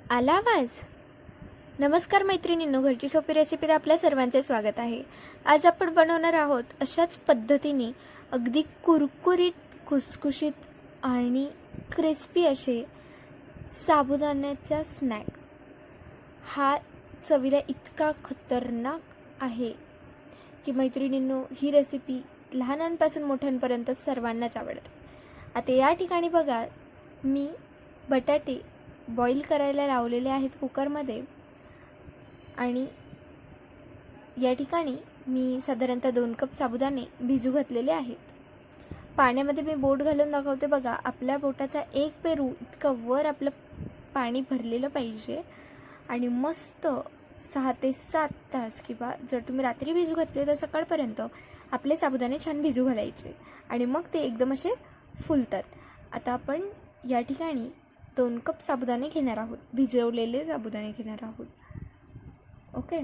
आला आवाज? नमस्कार मैत्रिणींनो, घरची सोपी रेसिपीत आपल्या सर्वांचे स्वागत आहे. आज आपण बनवणार आहोत अशाच पद्धतीने अगदी कुरकुरीत, खुसखुशीत आणि क्रिस्पी असे साबुदाण्याचा स्नॅक. हा चवीला इतका खतरनाक आहे की मैत्रिणींनो, ही रेसिपी लहानांपासून मोठ्यांपर्यंत सर्वांनाच आवडते. आता या ठिकाणी बघा, मी बटाटे बॉईल करायला लावलेले आहेत कुकरमध्ये आणि या ठिकाणी मी साधारणतः 2 कप साबुदाणे भिजू घातलेले आहेत. पाण्यामध्ये मी बोट घालून दाखवते बघा. आपल्या बोटाचा एक पेरू इतकं वर आपलं पाणी भरलेलं पाहिजे आणि मस्त 6 ते 7 तास किंवा जर तुम्ही रात्री भिजू घातले तर सकाळपर्यंत आपले साबुदाणे छान भिजू घालायचे आणि मग ते एकदम असे फुलतात. आता आपण या ठिकाणी 2 कप साबुदाणे घेणार आहोत, भिजवलेले साबुदाणे घेणार आहोत. ओके.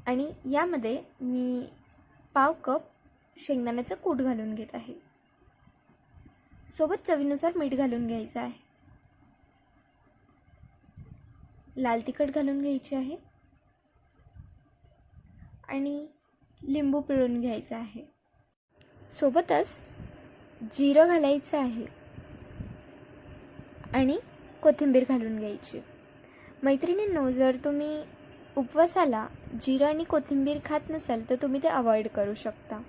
आणि यामध्ये मी पाव कप शेंगदाण्याचं कूट घालून घेत आहे. सोबत चवीनुसार मीठ घालून घ्यायचं आहे. लाल तिखट घालून घ्यायचे आहे आणि लिंबू पिळून घ्यायचं आहे. सोबतच जिरं घालायचं आहे आणि कोथिंबीर घालून घ्यायची. मैत्रिणींनो, जर तुम्ही उपवासाला जिरं आणि कोथिंबीर खात नसाल तर तुम्ही ते अवॉइड करू शकता.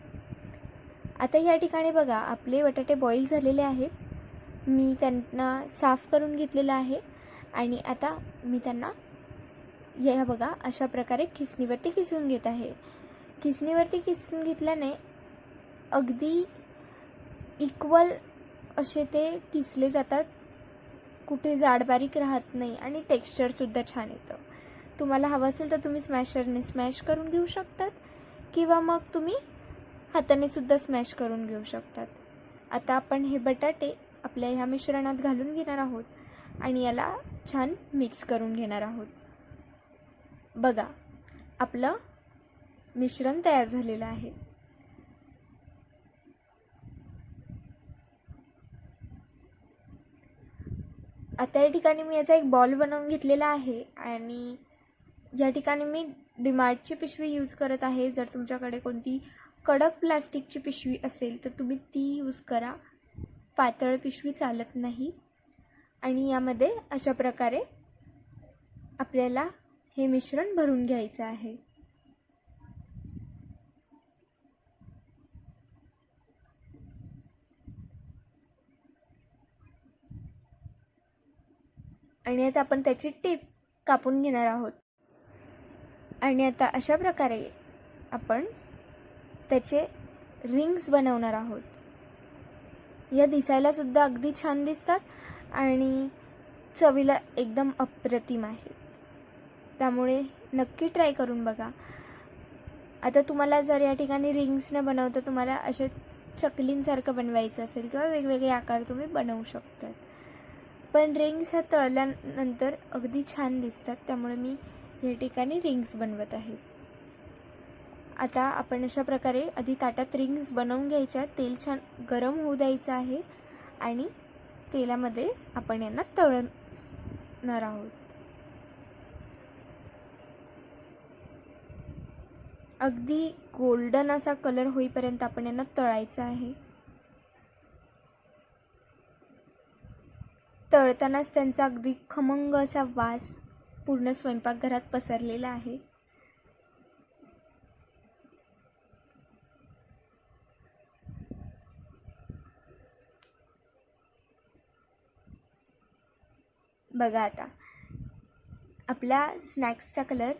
आता या ठिकाणी बघा, आपले बटाटे बॉईल झालेले आहेत. मी त्यांना साफ करून घेतलेलं आहे आणि आता मी त्यांना या बघा अशा प्रकारे खिसणीवरती किसून घेत आहे. खिसणीवरती किसून घेतल्याने अगदी इक्वल असे ते किसले जातात, कुठे जाड बारीक राहत नाही आणि टेक्स्चरसुद्धा छान येतं. तुम्हाला हवं असेल तर तुम्ही स्मॅशरने स्मॅश करून घेऊ शकतात किंवा मग तुम्ही हाताने सुद्धा स्मॅश करून घेऊ शकतात. आता आपण हे बटाटे आपल्या ह्या मिश्रणात घालून घेणार आहोत आणि याला छान मिक्स करून घेणार आहोत. बघा, आपलं मिश्रण तयार झालेलं आहे. आता या ठिकाणी मी याचा एक बॉल बनवून घेतलेला आहे आणि या ठिकाणी मी डीमार्टची पिशवी यूज करत आहे. जर तुमच्याकडे कोणती कडक प्लास्टिकची पिशवी असेल तर तुम्ही ती यूज करा, पातळ पिशवी चालत नाही. आणि यामध्ये अशा प्रकारे आपल्याला हे मिश्रण भरून घ्यायचं आहे. आणि आता आपण त्याची टीप कापून घेणार आहोत आणि आता अशा प्रकारे आपण त्याचे रिंग्स बनवणार आहोत. या दिसायला सुद्धा अगदी छान दिसतात आणि चवीला एकदम अप्रतिम आहेत. त्यामुळे नक्की ट्राय करून बघा. आता तुम्हाला जर या ठिकाणी रिंग्सने बनवता तुम्हाला असे चकलींसारखं बनवायचं असेल किंवा वेगवेगळे आकार तुम्ही बनवू शकतात, पण रिंग्स ह्या तळल्यानंतर अगदी छान दिसतात. त्यामुळे मी या ठिकाणी रिंग्स बनवत आहे. आता आपण अशा प्रकारे आधी ताटात रिंग्स बनवून घ्यायच्या. तेल छान गरम होऊ द्यायचं आहे आणि तेलामध्ये आपण यांना तळणार आहोत. अगदी गोल्डन असा कलर होईपर्यंत आपण यांना तळायचं आहे. तळतानाच त्यांचा अगदी खमंग असा वास पूर्ण स्वयंपाकघरात पसरलेला आहे. बघा, आता आपल्या स्नॅक्सचा कलर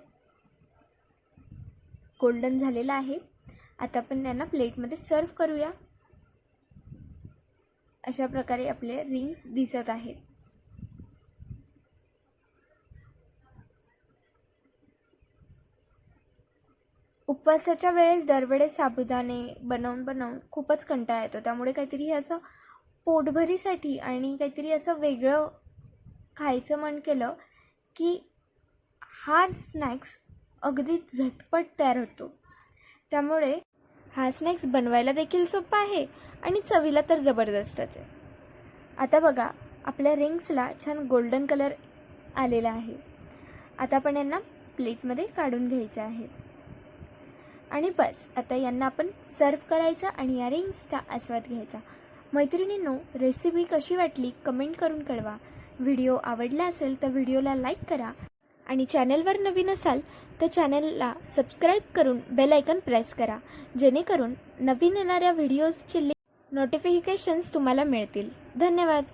गोल्डन झालेला आहे. आता आपण त्यांना प्लेटमध्ये सर्व करूया. अशा प्रकारे आपले रिंग्स दिसत आहेत. उपवासाच्या वेळेस दरवेळेस साबुदाणे बनवून खूपच कंटाळा येतो. त्यामुळे काहीतरी असं पोटभरीसाठी आणि काहीतरी असं वेगळं खायचं मन केलं की हा स्नॅक्स अगदी झटपट तयार होतो. त्यामुळे हा स्नॅक्स बनवायला देखील सोपा आहे आणि चवीला तर जबरदस्तच आहे. आता बघा, आपल्या रिंग्सला छान गोल्डन कलर आलेला आहे. आता आपण यांना प्लेटमध्ये काढून घ्यायचं आहे आणि बस आता यांना आपण सर्व करायचं आणि या रिंग्सचा आस्वाद घ्यायचा. मैत्रिणींनो, रेसिपी कशी वाटली कमेंट करून कळवा. व्हिडिओ आवडला असेल तर व्हिडिओला लाईक करा आणि चॅनलवर नवीन असाल तर चॅनलला सबस्क्राईब करून बेल आयकॉन प्रेस करा, जेणेकरून नवीन येणाऱ्या व्हिडिओजचे नोटिफिकेशन्स तुम्हाला मिळतील. धन्यवाद.